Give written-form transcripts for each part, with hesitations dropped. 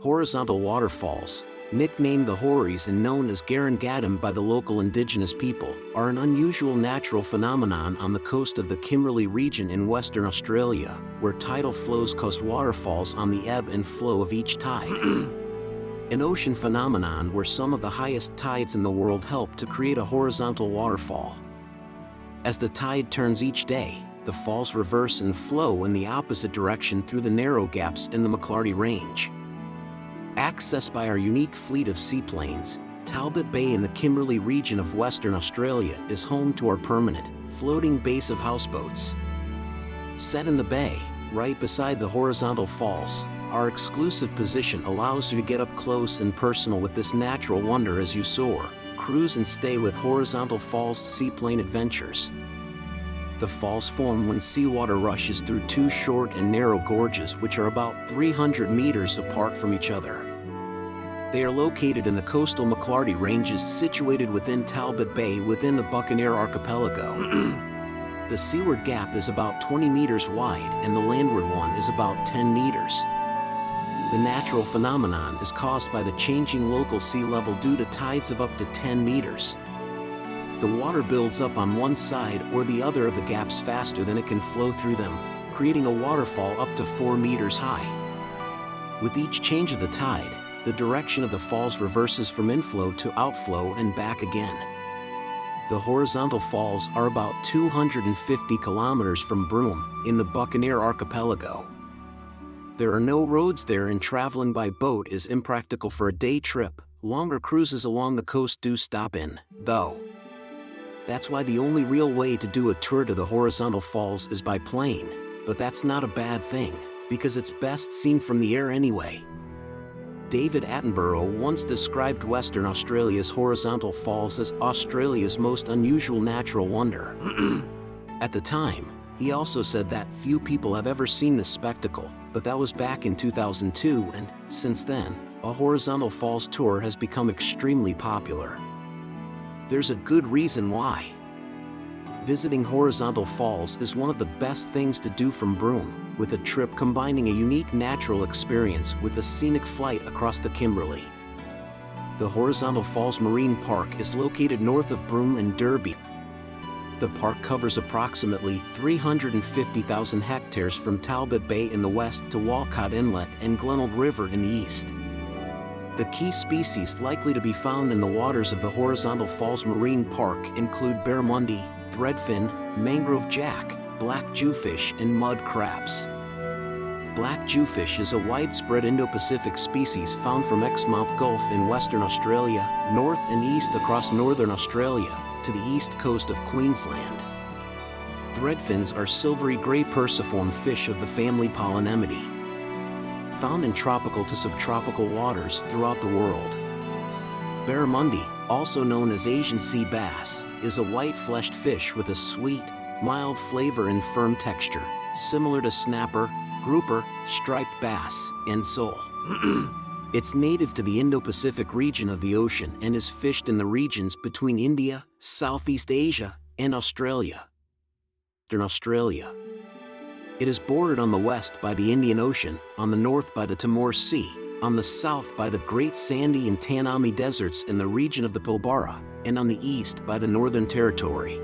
Horizontal waterfalls, nicknamed the Hories and known as Garangadam by the local indigenous people, are an unusual natural phenomenon on the coast of the Kimberley region in Western Australia, where tidal flows cause waterfalls on the ebb and flow of each tide. An ocean phenomenon where some of the highest tides in the world help to create a horizontal waterfall. As the tide turns each day, the falls reverse and flow in the opposite direction through the narrow gaps in the McClarty Range. Accessed by our unique fleet of seaplanes, Talbot Bay in the Kimberley region of Western Australia is home to our permanent, floating base of houseboats. Set in the bay, right beside the horizontal falls, our exclusive position allows you to get up close and personal with this natural wonder as you soar, cruise and stay with Horizontal Falls Seaplane Adventures. The falls form when seawater rushes through two short and narrow gorges which are about 300 meters apart from each other. They are located in the coastal McClarty Ranges situated within Talbot Bay within the Buccaneer Archipelago. The seaward gap is about 20 meters wide and the landward one is about 10 meters. The natural phenomenon is caused by the changing local sea level due to tides of up to 10 meters. The water builds up on one side or the other of the gaps faster than it can flow through them, creating a waterfall up to 4 meters high. With each change of the tide, the direction of the falls reverses from inflow to outflow and back again. The horizontal falls are about 250 kilometers from Broome, in the Buccaneer Archipelago. There are no roads there and traveling by boat is impractical for a day trip. Longer cruises along the coast do stop in, though. That's why the only real way to do a tour to the horizontal falls is by plane, but that's not a bad thing, because it's best seen from the air anyway. David Attenborough once described Western Australia's horizontal falls as Australia's most unusual natural wonder. At the time, he also said that few people have ever seen this spectacle, but that was back in 2002 and, since then, a horizontal falls tour has become extremely popular. There's a good reason why. Visiting horizontal falls is one of the best things to do from Broome, with a trip combining a unique natural experience with a scenic flight across the Kimberley. The Horizontal Falls Marine Park is located north of Broome and Derby. The park covers approximately 350,000 hectares from Talbot Bay in the west to Walcott Inlet and Glenelg River in the east. The key species likely to be found in the waters of the Horizontal Falls Marine Park include barramundi, threadfin, mangrove jack, black jewfish, and mud crabs. Black jewfish is a widespread Indo-Pacific species found from Exmouth Gulf in Western Australia, north and east across northern Australia, to the east coast of Queensland. Threadfins are silvery gray perciform fish of the family Polynemonidae, found in tropical to subtropical waters throughout the world. Barramundi, also known as Asian sea bass, is a white-fleshed fish with a sweet, mild flavor and firm texture, similar to snapper, grouper, striped bass, and sole. It's native to the Indo-Pacific region of the ocean and is fished in the regions between India, Southeast Asia, and Australia. In Australia, it is bordered on the west by the Indian Ocean, on the north by the Timor Sea, on the south by the Great Sandy and Tanami Deserts in the region of the Pilbara, and on the east by the Northern Territory.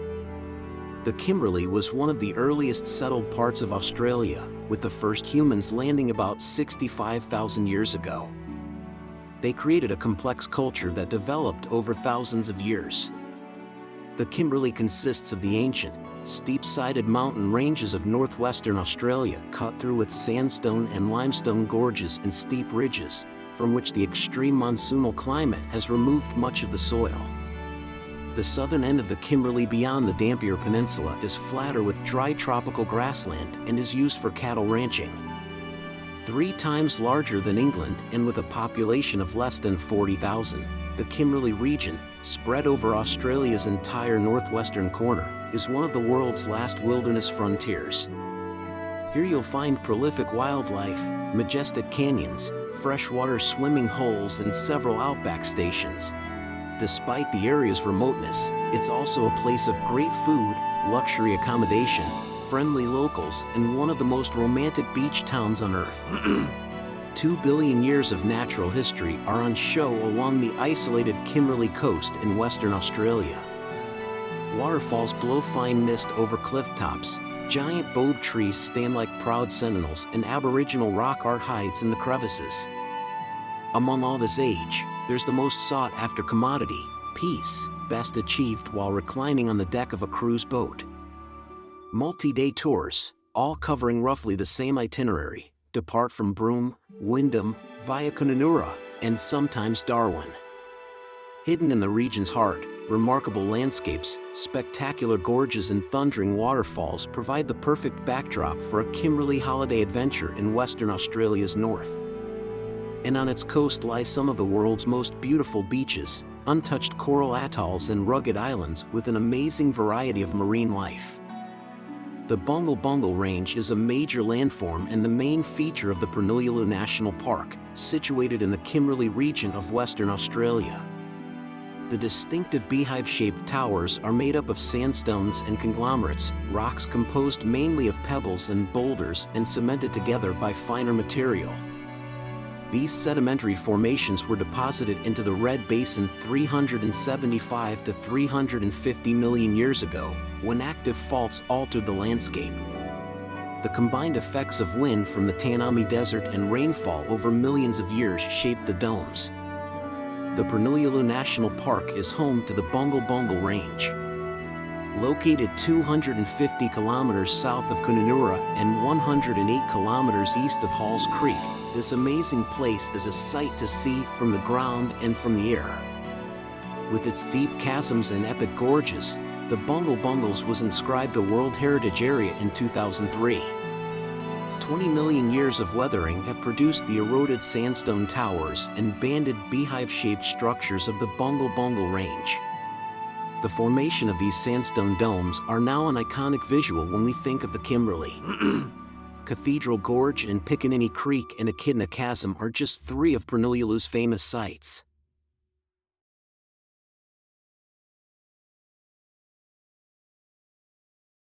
The Kimberley was one of the earliest settled parts of Australia, with the first humans landing about 65,000 years ago. They created a complex culture that developed over thousands of years. The Kimberley consists of the ancient, steep-sided mountain ranges of northwestern Australia cut through with sandstone and limestone gorges and steep ridges, from which the extreme monsoonal climate has removed much of the soil. The southern end of the Kimberley beyond the Dampier Peninsula is flatter with dry tropical grassland and is used for cattle ranching. 3 times larger than England and with a population of less than 40,000, the Kimberley region, spread over Australia's entire northwestern corner, is one of the world's last wilderness frontiers. Here you'll find prolific wildlife, majestic canyons, freshwater swimming holes, and several outback stations. Despite the area's remoteness, it's also a place of great food, luxury accommodation, friendly locals, and one of the most romantic beach towns on Earth. 2 billion years of natural history are on show along the isolated Kimberley coast in Western Australia. Waterfalls blow fine mist over cliff tops, giant boab trees stand like proud sentinels, and aboriginal rock art hides in the crevices. Among all this age, there's the most sought-after commodity, peace, best achieved while reclining on the deck of a cruise boat. Multi-day tours, all covering roughly the same itinerary, depart from Broome, Wyndham, via Kununurra, and sometimes Darwin. Hidden in the region's heart, remarkable landscapes, spectacular gorges and thundering waterfalls provide the perfect backdrop for a Kimberley holiday adventure in Western Australia's north. And on its coast lie some of the world's most beautiful beaches, untouched coral atolls and rugged islands with an amazing variety of marine life. The Bungle Bungle Range is a major landform and the main feature of the Pernulliulu National Park, situated in the Kimberley region of Western Australia. The distinctive beehive-shaped towers are made up of sandstones and conglomerates, rocks composed mainly of pebbles and boulders and cemented together by finer material. These sedimentary formations were deposited into the Red Basin 375 to 350 million years ago, when active faults altered the landscape. The combined effects of wind from the Tanami Desert and rainfall over millions of years shaped the domes. The Pernulliulu National Park is home to the Bungle Bungle Range. Located 250 kilometers south of Kununurra and 108 kilometers east of Halls Creek, this amazing place is a sight to see from the ground and from the air. With its deep chasms and epic gorges, the Bungle Bungles was inscribed a World Heritage Area in 2003. 20 million years of weathering have produced the eroded sandstone towers and banded beehive-shaped structures of the Bungle Bungle Range. The formation of these sandstone domes are now an iconic visual when we think of the Kimberley. Cathedral Gorge and Pickaninny Creek and Echidna Chasm are just three of Pernulliulu's famous sites.